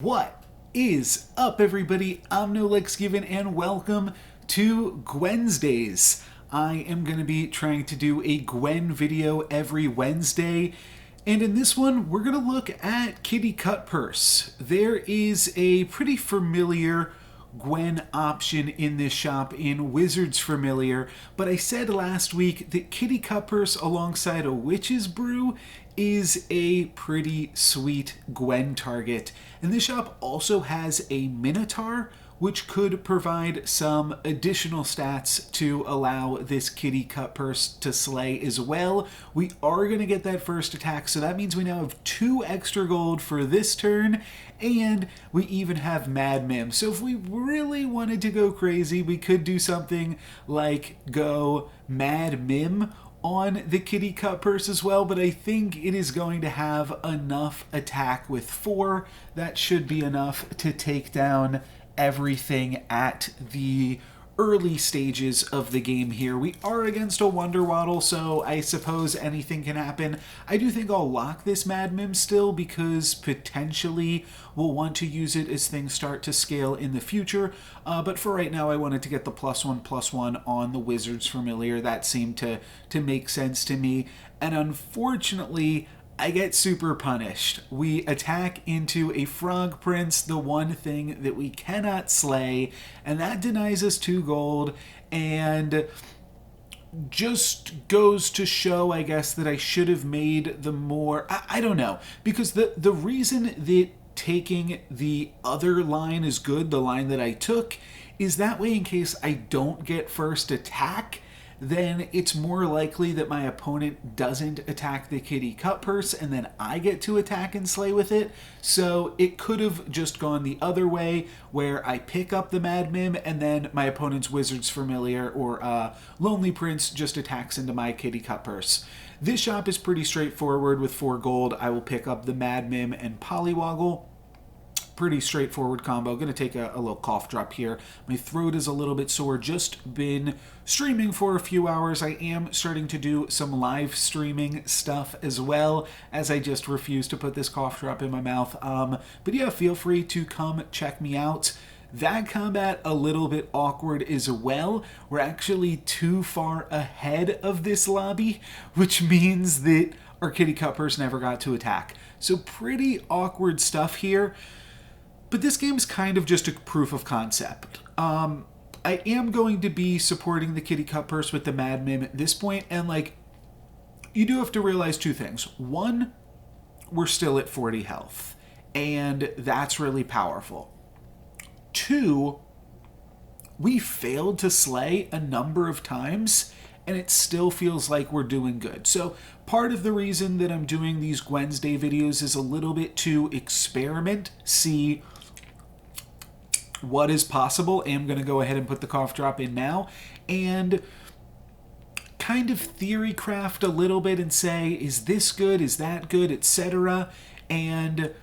What is up, everybody? I'm NoLucksGiven, and welcome to GWENsdays. I am going to be trying to do a Gwen video every Wednesday, and in this one, we're going to look at Kitty Cutpurse. There is a pretty familiar Gwen option in this shop in Wizard's Familiar, but I said last week that Kitty Cutpurse alongside a Witch's Brew is a pretty sweet Gwen target. And this shop also has a Minotaur, which could provide some additional stats to allow this Kitty Cutpurse to slay as well. We are going to get that first attack, so that means we now have 2 extra gold for this turn, and we even have Mad Mim. So if we really wanted to go crazy, we could do something like go Mad Mim on the Kitty Cutpurse as well, but I think it is going to have enough attack with 4. That should be enough to take down everything at the early stages of the game here. We are against a Wonder Waddle, so I suppose anything can happen. I do think I'll lock this Mad Mim still because potentially we'll want to use it as things start to scale in the future, but for right now I wanted to get the +1/+1 on the Wizard's Familiar. That seemed to make sense to me, and unfortunately I get super punished. We attack into a Frog Prince, the one thing that we cannot slay, and that denies us 2 gold, and just goes to show, I guess, that I should have made the more... I don't know, because the reason that taking the other line is good, the line that I took, is that way in case I don't get first attack, then it's more likely that my opponent doesn't attack the Kitty Cutpurse and then I get to attack and slay with it. So it could have just gone the other way where I pick up the Mad Mim and then my opponent's Wizard's Familiar or Lonely Prince just attacks into my Kitty Cutpurse. This shop is pretty straightforward with 4 gold. I will pick up the Mad Mim and Polywoggle. Pretty straightforward combo. Gonna take a little cough drop here. My throat is a little bit sore. Just been streaming for a few hours. I am starting to do some live streaming stuff as well, as I just refuse to put this cough drop in my mouth. But yeah, feel free to come check me out. That combat a little bit awkward as well. We're actually too far ahead of this lobby, which means that our Kitty Cutpurse never got to attack. So pretty awkward stuff here. But this game's kind of just a proof of concept. I am going to be supporting the Kitty Cutpurse with the Mad Mim at this point, and like, you do have to realize 2 things. 1, we're still at 40 health, and that's really powerful. 2, we failed to slay a number of times, and it still feels like we're doing good. So part of the reason that I'm doing these GWENsday videos is a little bit to experiment, see what is possible. I'm going to go ahead and put the cough drop in now and kind of theory craft a little bit and say, is this good, is that good, etc. And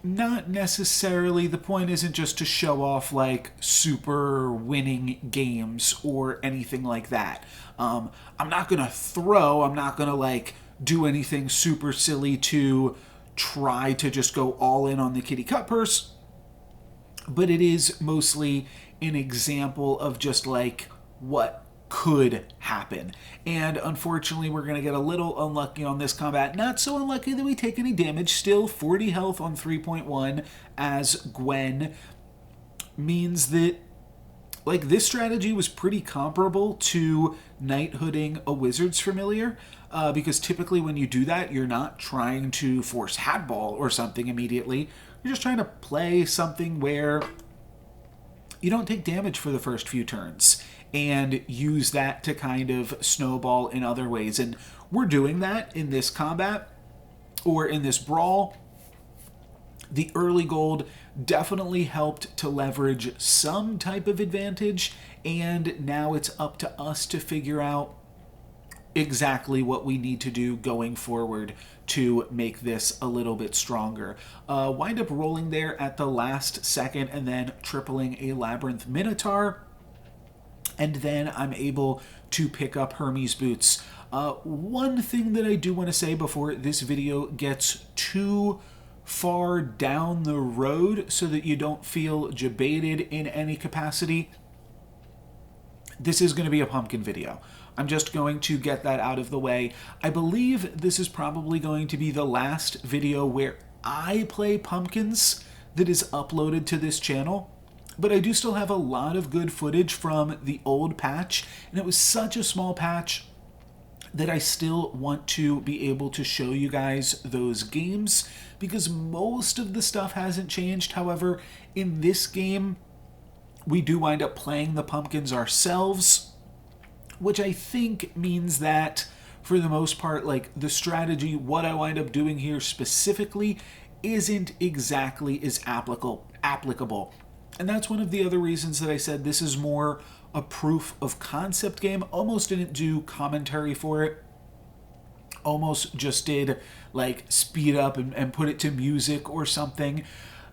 not necessarily, the point isn't just to show off like super winning games or anything like that. I'm not going to throw, I'm not going to like do anything super silly to try to just go all in on the Kitty Cutpurse, but it is mostly an example of just like what could happen. And unfortunately, we're going to get a little unlucky on this combat. Not so unlucky that we take any damage. Still 40 health on 3.1 as Gwen means that like this strategy was pretty comparable to Knighthooding a Wizard's Familiar, because typically when you do that, you're not trying to force Hatball or something immediately. You're just trying to play something where you don't take damage for the first few turns and use that to kind of snowball in other ways. And we're doing that in this combat or in this brawl. The early gold definitely helped to leverage some type of advantage, and now it's up to us to figure out exactly what we need to do going forward to make this a little bit stronger. Wind up rolling there at the last second and then tripling a Labyrinth Minotaur, and then I'm able to pick up Hermes Boots. One thing that I do want to say before this video gets too far down the road so that you don't feel debated in any capacity, this is going to be a pumpkin video. I'm just going to get that out of the way. I believe this is probably going to be the last video where I play pumpkins that is uploaded to this channel. But I do still have a lot of good footage from the old patch, and it was such a small patch that I still want to be able to show you guys those games because most of the stuff hasn't changed. However, in this game, we do wind up playing the pumpkins ourselves, which I think means that for the most part, like the strategy, what I wind up doing here specifically isn't exactly as applicable. And that's one of the other reasons that I said this is more a proof of concept game. Almost didn't do commentary for it. Almost just did like speed up and put it to music or something.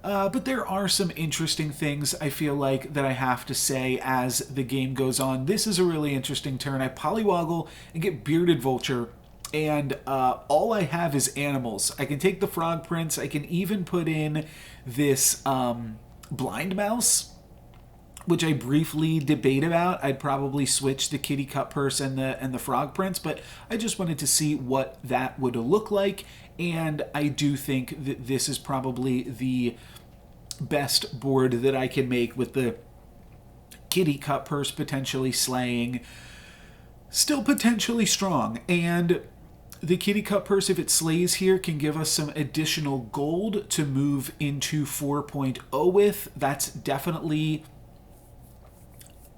But there are some interesting things I feel like that I have to say as the game goes on. This is a really interesting turn. I polywoggle and get Bearded Vulture, and all I have is animals. I can take the Frog Prince. I can even put in this Blind Mouse, which I briefly debate about. I'd probably switch the Kitty Cutpurse and the Frog Prince, but I just wanted to see what that would look like, and I do think that this is probably the best board that I can make with the Kitty Cutpurse potentially slaying, still potentially strong, and the Kitty Cutpurse, if it slays here, can give us some additional gold to move into 4.0 with. That's definitely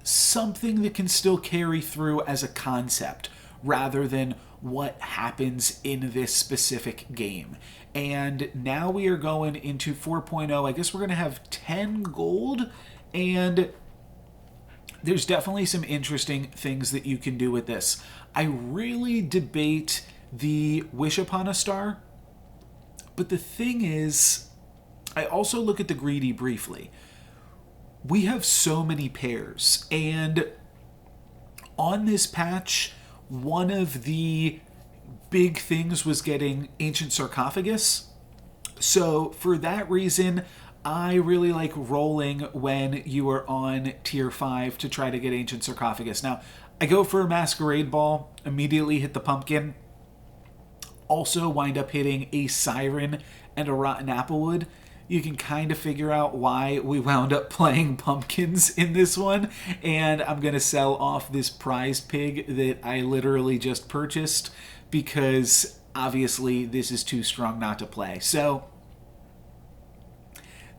something that can still carry through as a concept rather than what happens in this specific game. And now we are going into 4.0. I guess we're going to have 10 gold, and there's definitely some interesting things that you can do with this. I really debate the Wish Upon a Star, but the thing is, I also look at the Greedy briefly. We have so many pairs, and on this patch, one of the big things was getting Ancient Sarcophagus. So for that reason, I really like rolling when you are on tier 5 to try to get Ancient Sarcophagus. Now, I go for a Masquerade Ball, immediately hit the pumpkin, also wind up hitting a Siren and a Rotten Applewood. You can kind of figure out why we wound up playing pumpkins in this one, and I'm going to sell off this prize pig that I literally just purchased because obviously this is too strong not to play. So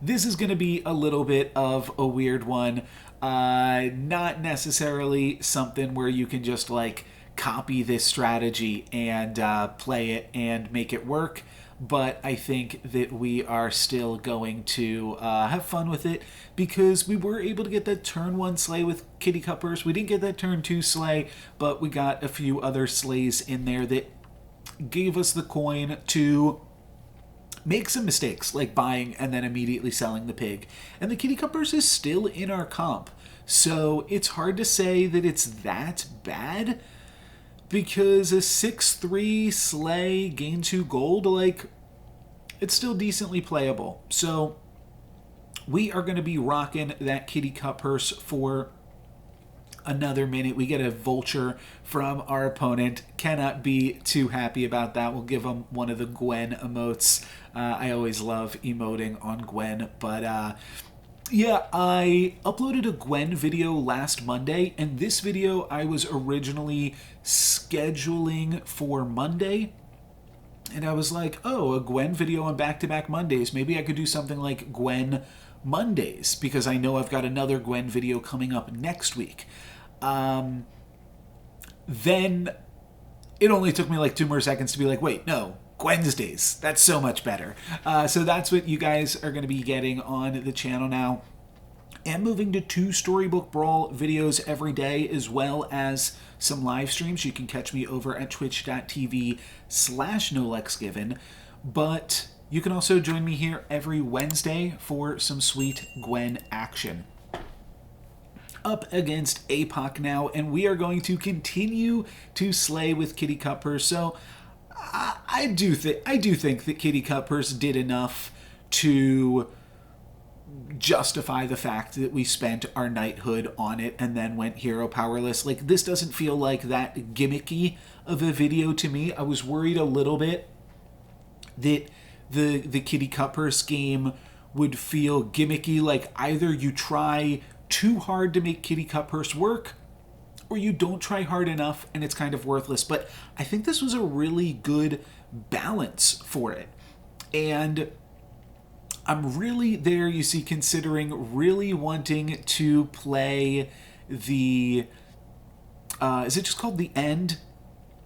this is going to be a little bit of a weird one, not necessarily something where you can just like copy this strategy and play it and make it work. But I think that we are still going to have fun with it because we were able to get that turn 1 slay with Kitty Cutpurse. We didn't get that turn 2 slay, but we got a few other slays in there that gave us the coin to make some mistakes, like buying and then immediately selling the pig. And the Kitty Cutpurse is still in our comp, so it's hard to say that it's that bad. Because a 6-3 slay, gain 2 gold, like, it's still decently playable. So we are going to be rocking that Kitty Cutpurse for another minute. We get a Vulture from our opponent. Cannot be too happy about that. We'll give him one of the Gwen emotes. I always love emoting on Gwen, but yeah, I uploaded a Gwen video last Monday, and this video I was originally scheduling for Monday, and I was like, oh, a Gwen video on back-to-back Mondays. Maybe I could do something like Gwen Mondays, because I know I've got another Gwen video coming up next week. Then it only took me like 2 more seconds to be like, wait, no, GWENsdays. That's so much better. So that's what you guys are going to be getting on the channel now. And moving to 2 Storybook Brawl videos every day, as well as some live streams. You can catch me over at twitch.tv/NoLucksGiven. But you can also join me here every Wednesday for some sweet Gwen action. Up against APOC now, and we are going to continue to slay with Kitty Cutpurse. So I I do think that Kitty Cutpurse did enough to justify the fact that we spent our knighthood on it and then went hero powerless. Like, this doesn't feel like that gimmicky of a video to me. I was worried a little bit that the Kitty Cutpurse game would feel gimmicky, like either you try too hard to make Kitty Cutpurse work, or you don't try hard enough and it's kind of worthless. But I think this was a really good balance for it. And I'm really there, you see, considering really wanting to play the... is it just called the End?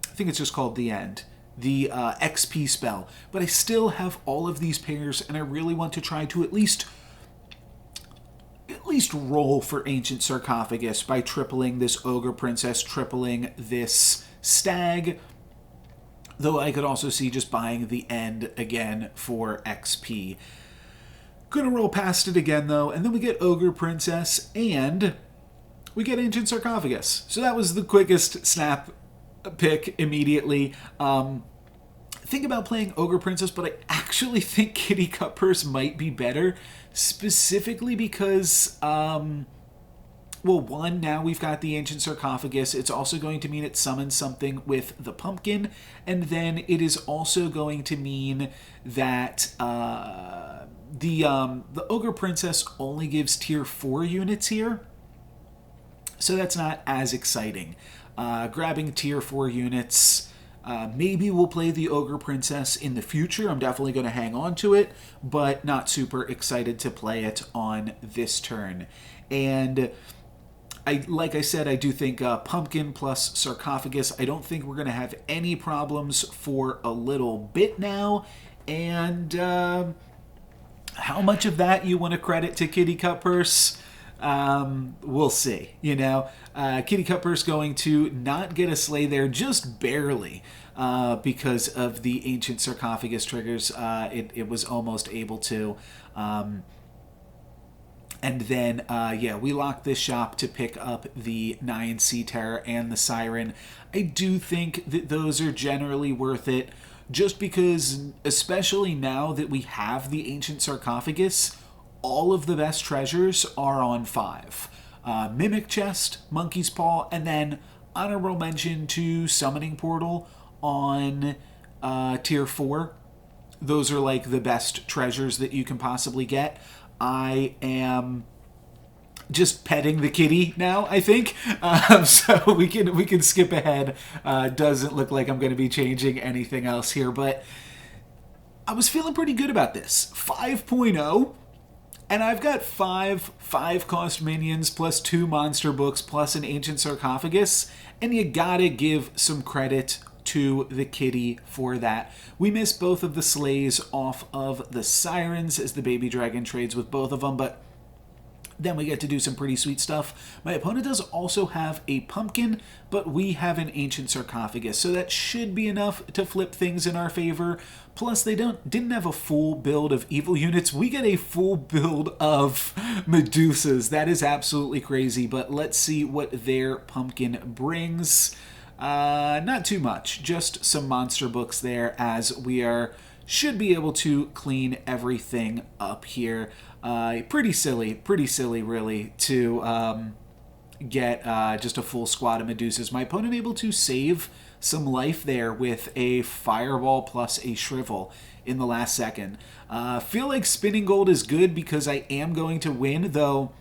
I think it's just called the End. The XP spell. But I still have all of these pairs, and I really want to try to at least roll for Ancient Sarcophagus by tripling this Ogre Princess, tripling this Stag. Though I could also see just buying the End again for XP. Gonna roll past it again, though, and then we get Ogre Princess, and we get Ancient Sarcophagus. So that was the quickest snap pick immediately. Think about playing Ogre Princess, but I actually think Kitty Cutpurse might be better, specifically because, well, one, now we've got the Ancient Sarcophagus. It's also going to mean it summons something with the pumpkin, and then it is also going to mean that the Ogre Princess only gives tier 4 units here, so that's not as exciting. Grabbing tier 4 units, maybe we'll play the Ogre Princess in the future. I'm definitely going to hang on to it, but not super excited to play it on this turn. And like I said, I do think Pumpkin plus Sarcophagus, I don't think we're going to have any problems for a little bit now. And how much of that you want to credit to Kitty Cutpurse? We'll see, you know. Kitty Cutpurse going to not get a slay there, just barely, because of the Ancient Sarcophagus triggers. It was almost able to. And then, yeah, we locked this shop to pick up the Nyan Sea Terror and the Siren. I do think that those are generally worth it, just because, especially now that we have the Ancient Sarcophagus, all of the best treasures are on 5. Mimic Chest, Monkey's Paw, and then honorable mention to Summoning Portal on tier 4. Those are like the best treasures that you can possibly get. I am just petting the kitty now, I think. So we can skip ahead. Doesn't look like I'm going to be changing anything else here, but I was feeling pretty good about this. 5.0. And I've got 5 cost minions plus 2 monster books plus an Ancient Sarcophagus, and you gotta give some credit to the kitty for that. We missed both of the slays off of the Sirens as the baby dragon trades with both of them, but then we get to do some pretty sweet stuff. My opponent does also have a pumpkin, but we have an Ancient Sarcophagus, so that should be enough to flip things in our favor. Plus, they didn't have a full build of evil units. We get a full build of Medusas. That is absolutely crazy, but let's see what their pumpkin brings. Not too much, just some monster books there, as we should be able to clean everything up here. Pretty silly really, to get just a full squad of Medusas. My opponent able to save some life there with a Fireball plus a Shrivel in the last second. Feel like spinning gold is good because I am going to win, though.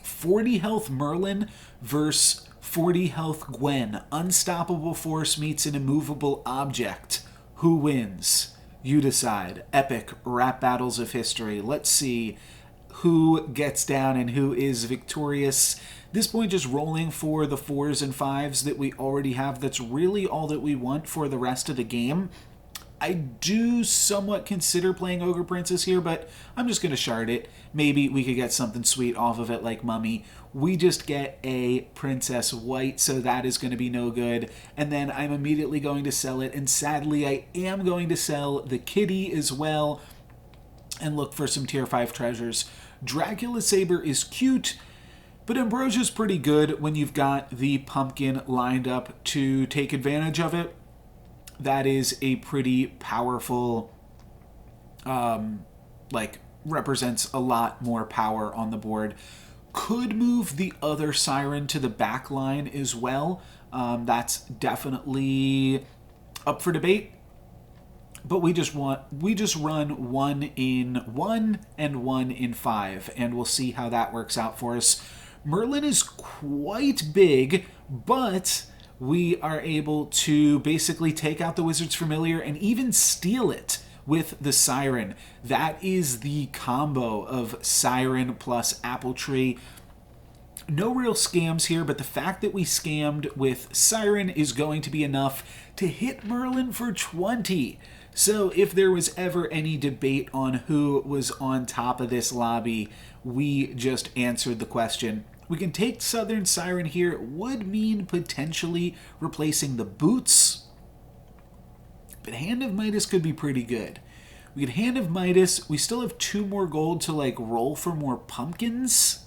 40 health Merlin versus 40 health Gwen. Unstoppable force meets an immovable object. Who wins? You decide. Epic rap battles of history. Let's see who gets down and who is victorious. This point, just rolling for the 4s and 5s that we already have. That's really all that we want for the rest of the game. I do somewhat consider playing Ogre Princess here, but I'm just going to shard it. Maybe we could get something sweet off of it like Mummy. We just get a Princess White, so that is going to be no good. And then I'm immediately going to sell it, and sadly I am going to sell the kitty as well and look for some tier 5 treasures. Dracula Saber is cute, but Ambrosia's pretty good when you've got the pumpkin lined up to take advantage of it. that is a pretty powerful, represents a lot more power on the board. Could move the other Siren to the back line as well. That's definitely up for debate. But we just run 1 in 1 and 1 in 5, and we'll see how that works out for us. Merlin is quite big, but we are able to basically take out the Wizard's Familiar and even steal it with the Siren. That is the combo of Siren plus Apple Tree. No real scams here, but the fact that we scammed with Siren is going to be enough to hit Merlin for 20. So if there was ever any debate on who was on top of this lobby, we just answered the question. We can take Southern Siren here. It would mean potentially replacing the boots, but Hand of Midas could be pretty good. We get Hand of Midas. We still have 2 more gold to roll for more pumpkins.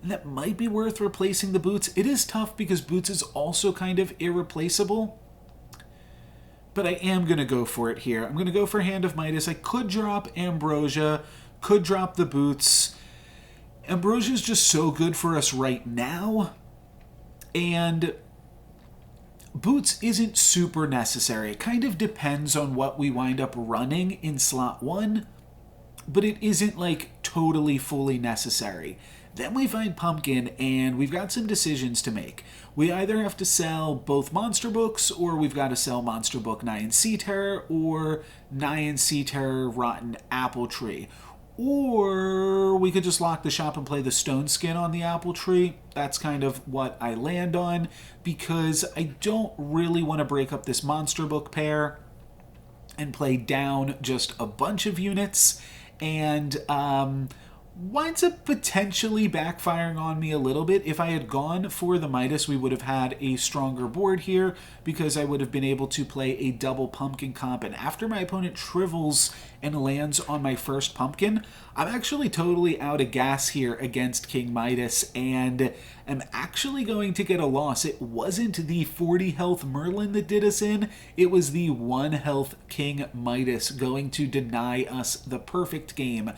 And that might be worth replacing the boots. It is tough because boots is also kind of irreplaceable. But I am going to go for it here. I'm going to go for Hand of Midas. I could drop Ambrosia, could drop the boots. Ambrosia is just so good for us right now. And boots isn't super necessary. It kind of depends on what we wind up running in slot 1. But it isn't totally fully necessary. Then we find Pumpkin, and we've got some decisions to make. We either have to sell both monster books, or we've got to sell Monster Book Nyan Sea Terror, or Nyan Sea Terror Rotten Apple Tree. Or we could just lock the shop and play the Stone Skin on the Apple Tree. That's kind of what I land on, because I don't really want to break up this monster book pair and play down just a bunch of units. And, winds up potentially backfiring on me a little bit. If I had gone for the Midas, we would have had a stronger board here because I would have been able to play a double pumpkin comp. And after my opponent trivels and lands on my first pumpkin, I'm actually totally out of gas here against King Midas and am actually going to get a loss. It wasn't the 40 health Merlin that did us in. It was the 1 health King Midas going to deny us the perfect game.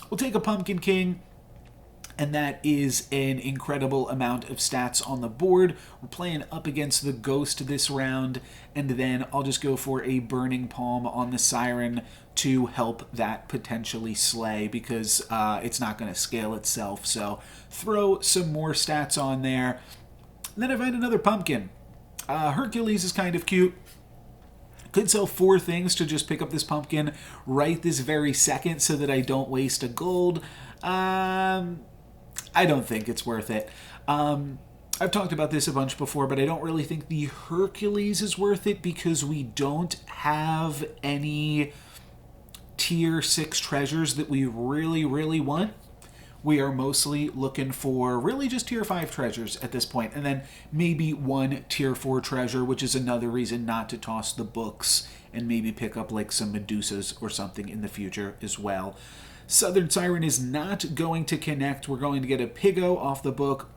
We'll take a Pumpkin King, and that is an incredible amount of stats on the board. We're playing up against the Ghost this round, and then I'll just go for a Burning Palm on the Siren to help that potentially slay, because it's not going to scale itself. So throw some more stats on there. And then I find another Pumpkin. Hercules is kind of cute. Could sell 4 things to just pick up this pumpkin right this very second so that I don't waste a gold. I don't think it's worth it. I've talked about this a bunch before, but I don't really think the Hercules is worth it because we don't have any tier 6 treasures that we really, really want. We are mostly looking for really just tier 5 treasures at this point, and then maybe 1 tier 4 treasure, which is another reason not to toss the books and maybe pick up some Medusas or something in the future as well. Southern Siren is not going to connect. We're going to get a Pigo off the book.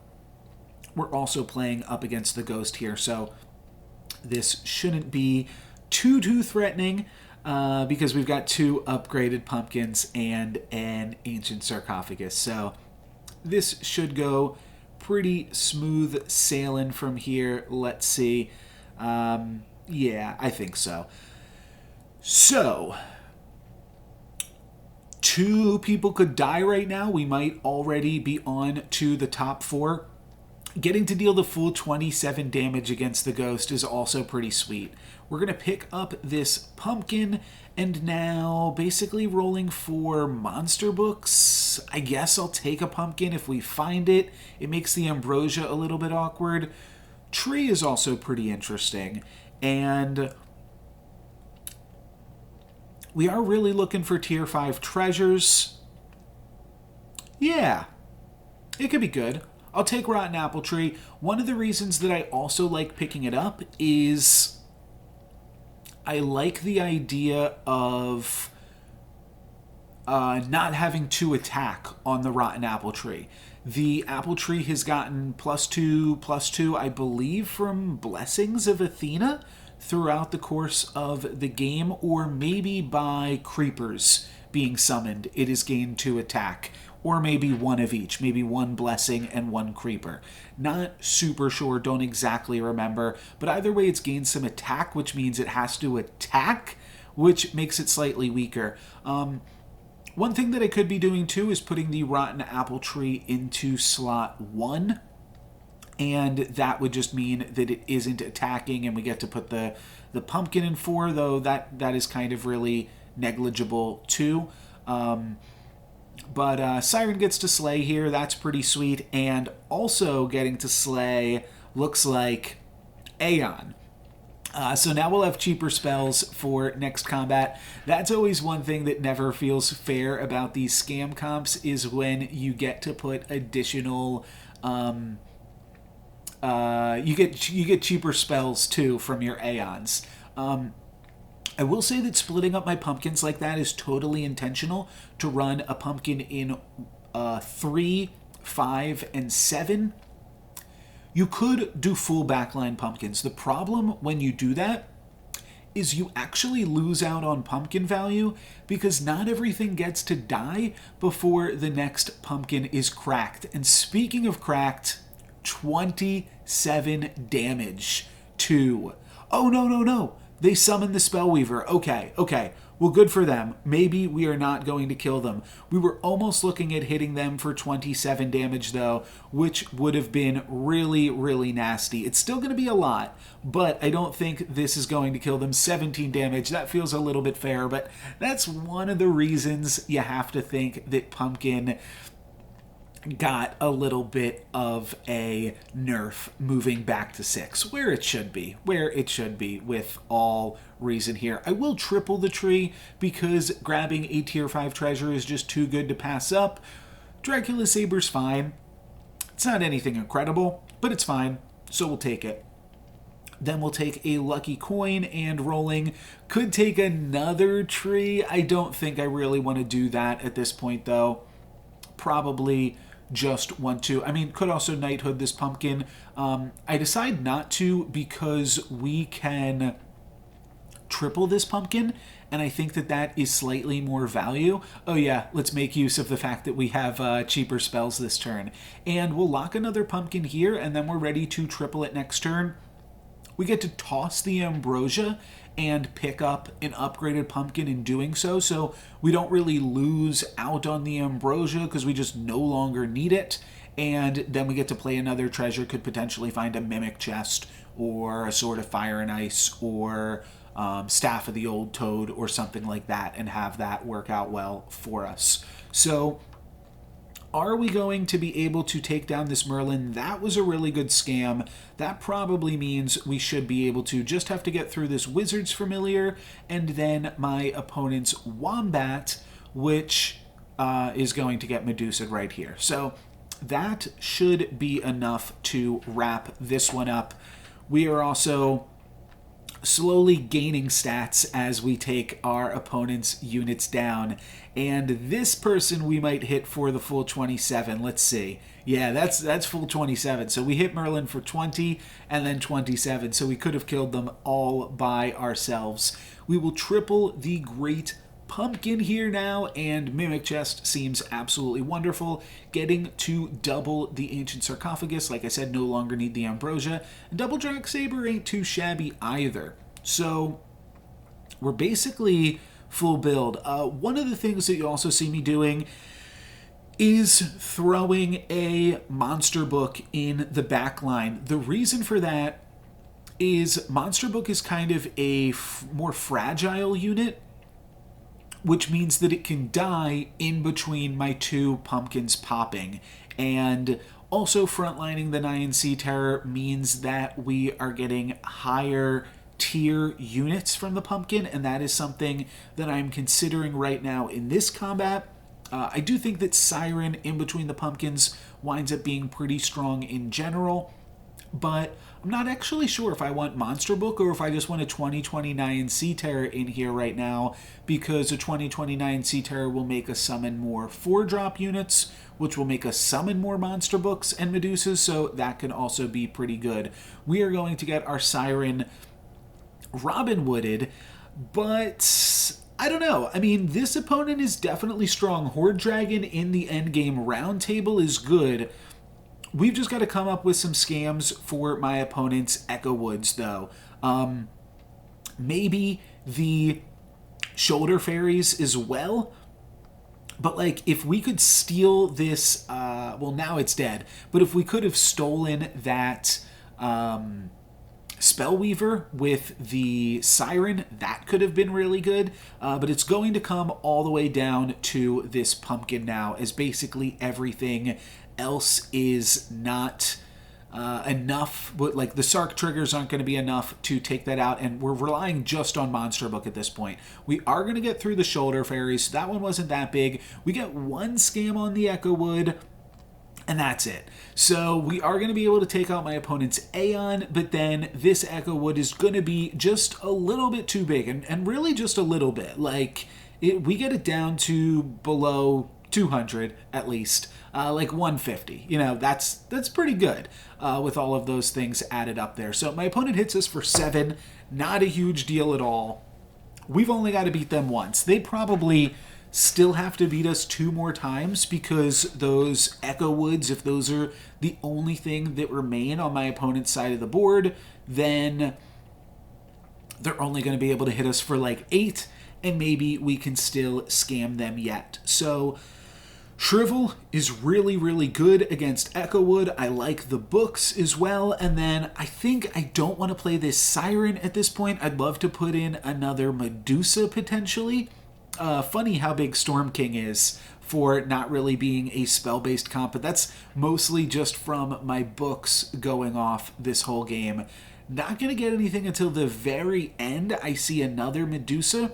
We're also playing up against the Ghost here, so this shouldn't be too threatening. Because we've got 2 upgraded pumpkins and an ancient sarcophagus. So this should go pretty smooth sailing from here. Let's see. Yeah, I think so. So 2 people could die right now. We might already be on to the top 4. Getting to deal the full 27 damage against the Ghost is also pretty sweet. We're going to pick up this pumpkin, and now basically rolling for monster books. I guess I'll take a pumpkin if we find it. It makes the ambrosia a little bit awkward. Tree is also pretty interesting, and we are really looking for tier 5 treasures. Yeah, it could be good. I'll take Rotten Apple Tree. One of the reasons that I also like picking it up is I like the idea of not having to attack on the Rotten Apple Tree. The Apple Tree has gotten +2/+2, I believe, from Blessings of Athena. throughout the course of the game, or maybe by creepers being summoned, it is gained 2 attack. Or maybe one of each, maybe 1 blessing and 1 creeper. Not super sure, don't exactly remember, but either way it's gained some attack, which means it has to attack, which makes it slightly weaker. One thing that I could be doing too is putting the Rotten Apple Tree into slot 1, and that would just mean that it isn't attacking, and we get to put the pumpkin in 4, though that is kind of really negligible too. But Siren gets to slay here, that's pretty sweet, and also getting to slay looks like Aeon. So now we'll have cheaper spells for next combat. That's always one thing that never feels fair about these scam comps, is when you get to put additional you get cheaper spells too from your Aeons. I will say that splitting up my pumpkins like that is totally intentional, to run a pumpkin in 3, 5, and 7. You could do full backline pumpkins. The problem when you do that is you actually lose out on pumpkin value, because not everything gets to die before the next pumpkin is cracked. And speaking of cracked, 27 damage to... Oh, no. They summoned the Spellweaver. Okay. Well, good for them. Maybe we are not going to kill them. We were almost looking at hitting them for 27 damage, though, which would have been really, really nasty. It's still going to be a lot, but I don't think this is going to kill them. 17 damage, that feels a little bit fair, but that's one of the reasons you have to think that Pumpkin got a little bit of a nerf moving back to 6, where it should be with all reason here. I will triple the tree because grabbing a tier 5 treasure is just too good to pass up. Dracula Saber's fine. It's not anything incredible, but it's fine, so we'll take it. Then we'll take a lucky coin, and rolling could take another tree. I don't think I really want to do that at this point, though. Probably just want to. I mean, could also Knighthood this pumpkin. I decide not to because we can triple this pumpkin, and I think that is slightly more value. Oh yeah, let's make use of the fact that we have cheaper spells this turn. And we'll lock another pumpkin here, and then we're ready to triple it next turn. We get to toss the Ambrosia and pick up an upgraded pumpkin in doing so we don't really lose out on the Ambrosia because we just no longer need it. And then we get to play another treasure, could potentially find a Mimic Chest, or a Sword of Fire and Ice, or Staff of the Old Toad, or something like that, and have that work out well for us. So are we going to be able to take down this Merlin? That was a really good scam. That probably means we should be able to. Just have to get through this Wizard's Familiar, and then my opponent's Wombat, which is going to get Medusa'd right here. So that should be enough to wrap this one up. We are also slowly gaining stats as we take our opponent's units down. And this person we might hit for the full 27. Let's see. Yeah, that's full 27. So we hit Merlin for 20 and then 27. So we could have killed them all by ourselves. We will triple the Great Pumpkin here now, and Mimic Chest seems absolutely wonderful. Getting to double the Ancient Sarcophagus, like I said, no longer need the Ambrosia. And double Drac Saber ain't too shabby either. So we're basically full build. One of the things that you also see me doing is throwing a monster book in the back line. The reason for that is monster book is kind of a more fragile unit, which means that it can die in between my 2 pumpkins popping. And also frontlining the Nyan Sea Terror means that we are getting higher tier units from the pumpkin, and that is something that I'm considering right now in this combat. I do think that Siren in between the pumpkins winds up being pretty strong in general, but I'm not actually sure if I want Monster Book or if I just want a 2029 Sea Terror in here right now, because a 2029 Sea Terror will make us summon more 4-drop units, which will make us summon more Monster Books and Medusas, so that can also be pretty good. We are going to get our Siren Robin Wooded, but I don't know. I mean, this opponent is definitely strong. Horde Dragon in the endgame round table is good. We've just got to come up with some scams for my opponent's Echo Woods, though. Maybe the Shoulder Fairies as well. But, like, if we could steal this, well, now it's dead. But if we could have stolen that Spellweaver with the Siren, that could have been really good. But it's going to come all the way down to this pumpkin now, as basically everything else is not enough. But like the Sark triggers aren't going to be enough to take that out, and we're relying just on Monster Book at this point. We are going to get through the Shoulder Fairies, so that one wasn't that big. We get one scam on the Echo Wood, and that's it. So we are going to be able to take out my opponent's Aeon, but then this Echo Wood is going to be just a little bit too big, and really just a little bit. Like, we get it down to below 200 at least, like 150. You know, that's pretty good with all of those things added up there. So my opponent hits us for 7, not a huge deal at all. We've only got to beat them once. They probably still have to beat us 2 more times, because those Echo Woods, if those are the only thing that remain on my opponent's side of the board, then they're only going to be able to hit us for like 8, and maybe we can still scam them yet. So Shrivel is really, really good against Echo Wood. I like the books as well. And then I think I don't want to play this Siren at this point. I'd love to put in another Medusa potentially. Funny how big Storm King is for not really being a spell-based comp, but that's mostly just from my books going off this whole game. Not going to get anything until the very end. I see another Medusa.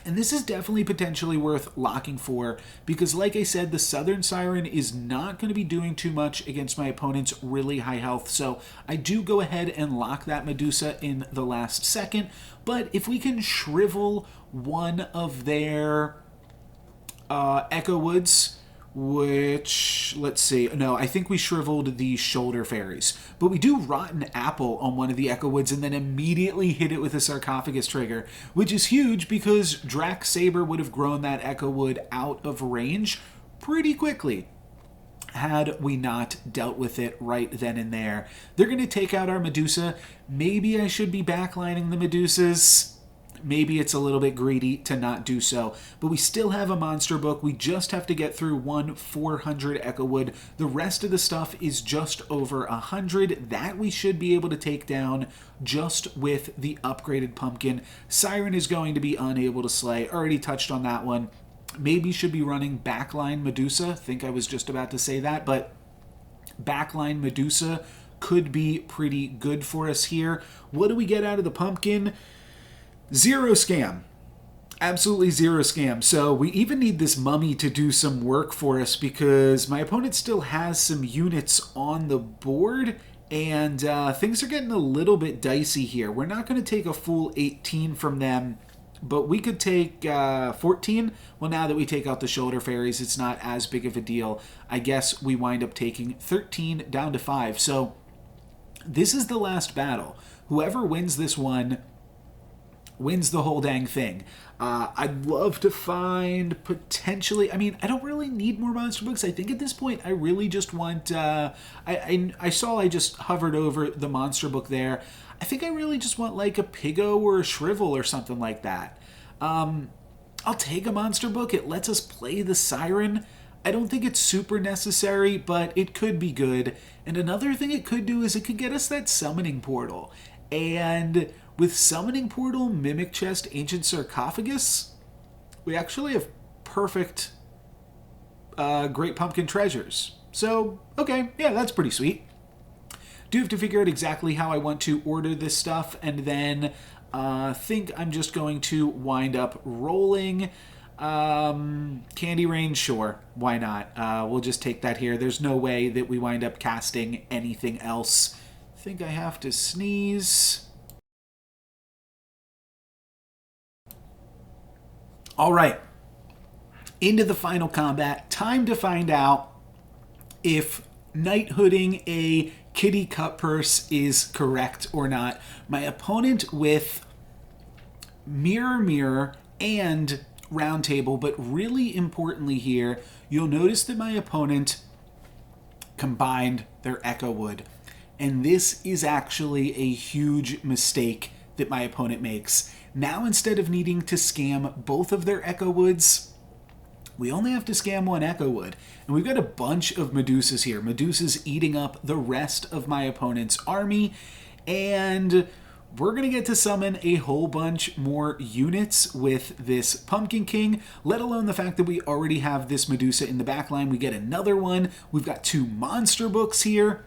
And this is definitely potentially worth locking for, because like I said, the Southern Siren is not going to be doing too much against my opponent's really high health. So I do go ahead and lock that Medusa in the last second. But if we can shrivel one of their Echo Woods, which, let's see, no, I think we shriveled the Shoulder Fairies. But we do Rotten Apple on one of the Echo Woods and then immediately hit it with a Sarcophagus trigger, which is huge because Drax Saber would have grown that Echo Wood out of range pretty quickly had we not dealt with it right then and there. They're going to take out our Medusa. Maybe I should be backlining the Medusas. Maybe it's a little bit greedy to not do so, but we still have a Monster Book. We just have to get through one 400 Echo Wood. The rest of the stuff is just over 100. That we should be able to take down just with the upgraded Pumpkin. Siren is going to be unable to slay. Already touched on that one. Maybe should be running backline Medusa. I think I was just about to say that, but backline Medusa could be pretty good for us here. What do we get out of the Pumpkin? 0 scam. Absolutely 0 scam. So we even need this mummy to do some work for us because my opponent still has some units on the board, and things are getting a little bit dicey here. We're not going to take a full 18 from them, but we could take 14. Well, now that we take out the Shoulder Fairies, it's not as big of a deal. I guess we wind up taking 13 down to 5. So this is the last battle. Whoever wins this one wins the whole dang thing. I'd love to find potentially, I mean, I don't really need more monster books. I think at this point I really just want, I saw I just hovered over the monster book there. I think I really just want like a Pigo or a Shrivel or something like that. I'll take a monster book. It lets us play the Siren. I don't think it's super necessary, but it could be good. And another thing it could do is it could get us that summoning portal. And with Summoning Portal, Mimic Chest, Ancient Sarcophagus, we actually have perfect Great Pumpkin Treasures. So, okay, yeah, that's pretty sweet. Do have to figure out exactly how I want to order this stuff, and then think I'm just going to wind up rolling. Candy Rain, sure, why not? We'll just take that here. There's no way that we wind up casting anything else. I think I have to sneeze. All right, into the final combat. Time to find out if knighthooding a Kitty Cutpurse is correct or not. My opponent with Mirror Mirror and Round Table, but really importantly here, you'll notice that my opponent combined their Echo Wood. And this is actually a huge mistake that my opponent makes. Now, instead of needing to scam both of their Echo Woods, we only have to scam one Echo Wood. And we've got a bunch of Medusas here. Medusas eating up the rest of my opponent's army. And we're going to get to summon a whole bunch more units with this Pumpkin King, let alone the fact that we already have this Medusa in the backline. We get another one. We've got 2 monster books here.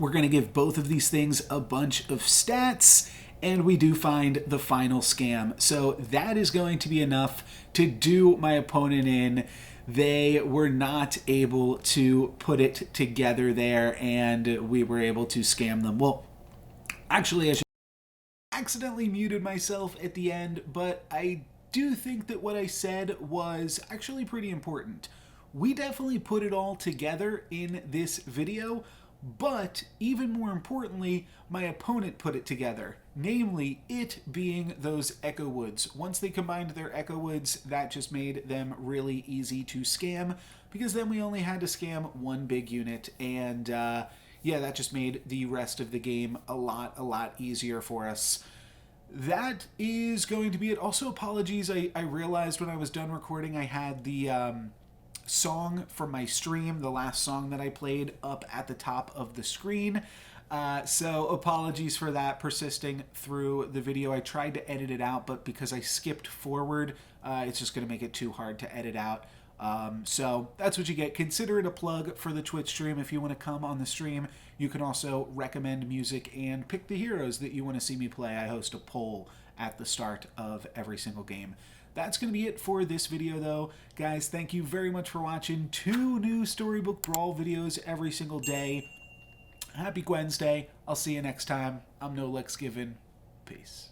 We're going to give both of these things a bunch of stats, and we do find the final scam. So that is going to be enough to do my opponent in. They were not able to put it together there, and we were able to scam them. Well, actually, I accidentally muted myself at the end, but I do think that what I said was actually pretty important. We definitely put it all together in this video, but even more importantly, my opponent put it together, namely it being those Echo Woods. Once they combined their Echo Woods, that just made them really easy to scam, because then we only had to scam one big unit, and yeah, that just made the rest of the game a lot easier for us. That is going to be it. Also, apologies, I realized when I was done recording I had the song from my stream, the last song that I played, up at the top of the screen. So apologies for that persisting through the video. I tried to edit it out, but because I skipped forward, it's just going to make it too hard to edit out. So that's what you get. Consider it a plug for the Twitch stream. If you want to come on the stream, you can also recommend music and pick the heroes that you want to see me play. I host a poll at the start of every single game. That's going to be it for this video, though. Guys, thank you very much for watching. 2 new Storybook Brawl videos every single day. Happy GWENsday. I'll see you next time. I'm NoLucksGiven. Peace.